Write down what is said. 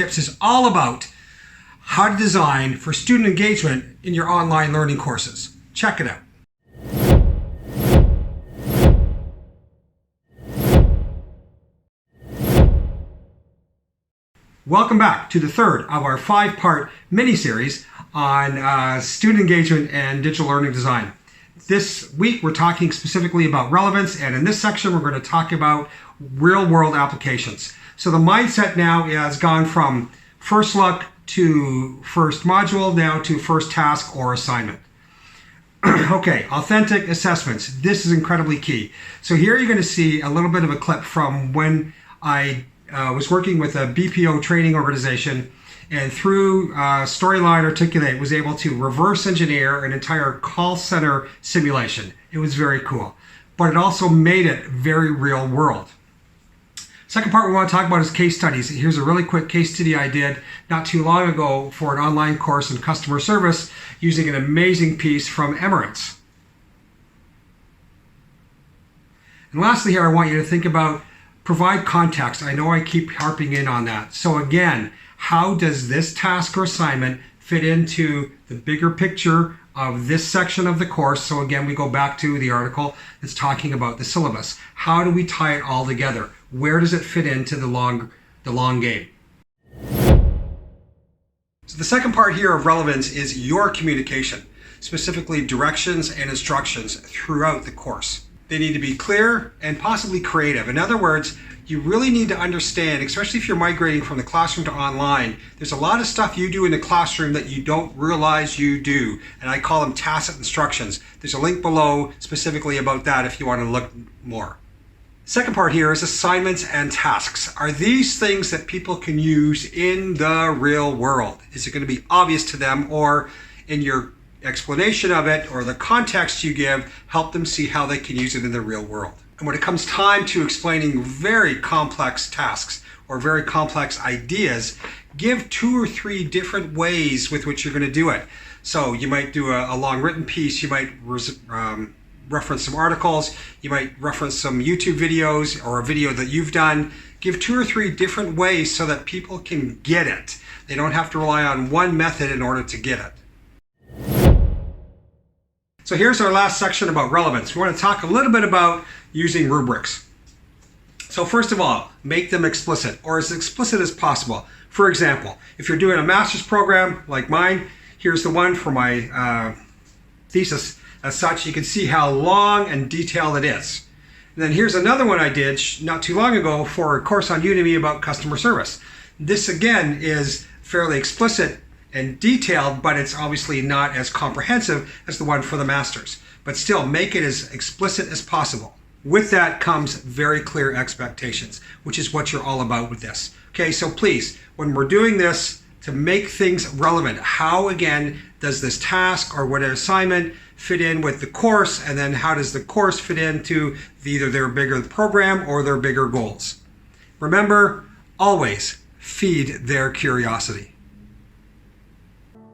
Tips is all about how to design for student engagement in your online learning courses. Check it out. Welcome back to the third of our 5-part mini-series on student engagement and digital learning design. This week we're talking specifically about relevance, and in this section we're going to talk about real-world applications. So the mindset now has gone from first look to first module now to first task or assignment. Okay, authentic assessments. This is incredibly key. So here you're going to see a little bit of a clip from when I was working with a BPO training organization, and through Storyline Articulate was able to reverse engineer an entire call center simulation. It was very cool, but it also made it very real world. Second part we want to talk about is case studies. Here's a really quick case study I did not too long ago for an online course in customer service using an amazing piece from Emirates. And lastly here, I want you to think about provide context. I know I keep harping in on that. So again, how does this task or assignment fit into the bigger picture of this section of the course? So again, we go back to the article that's talking about the syllabus. How do we tie it all together? Where does it fit into the long game? So the second part here of relevance is your communication, specifically directions and instructions throughout the course. They need to be clear and possibly creative. In other words, you really need to understand, especially if you're migrating from the classroom to online, there's a lot of stuff you do in the classroom that you don't realize you do, and I call them tacit instructions. There's a link below specifically about that if you want to look more. Second part here is assignments and tasks. Are these things that people can use in the real world? Is it going to be obvious to them, or in your explanation of it or the context you give, help them see how they can use it in the real world? And when it comes time to explaining very complex tasks or very complex ideas, give 2 or 3 different ways with which you're going to do it. So you might do a long written piece, you might reference some articles, you might reference some YouTube videos or a video that you've done. Give 2 or 3 different ways so that people can get it. They don't have to rely on one method in order to get it. So here's our last section about relevance. We want to talk a little bit about using rubrics. So first of all, make them explicit, or as explicit as possible. For example, if you're doing a master's program like mine, here's the one for my thesis. As such, you can see how long and detailed it is. And then here's another one I did not too long ago for a course on Udemy about customer service. This again is fairly explicit and detailed, but it's obviously not as comprehensive as the one for the masters. But still, make it as explicit as possible. With that comes very clear expectations, which is what you're all about with this. Okay, so please, when we're doing this, to make things relevant, how again does this task or what assignment fit in with the course, and then how does the course fit into either their bigger program or their bigger goals? Remember, always feed their curiosity.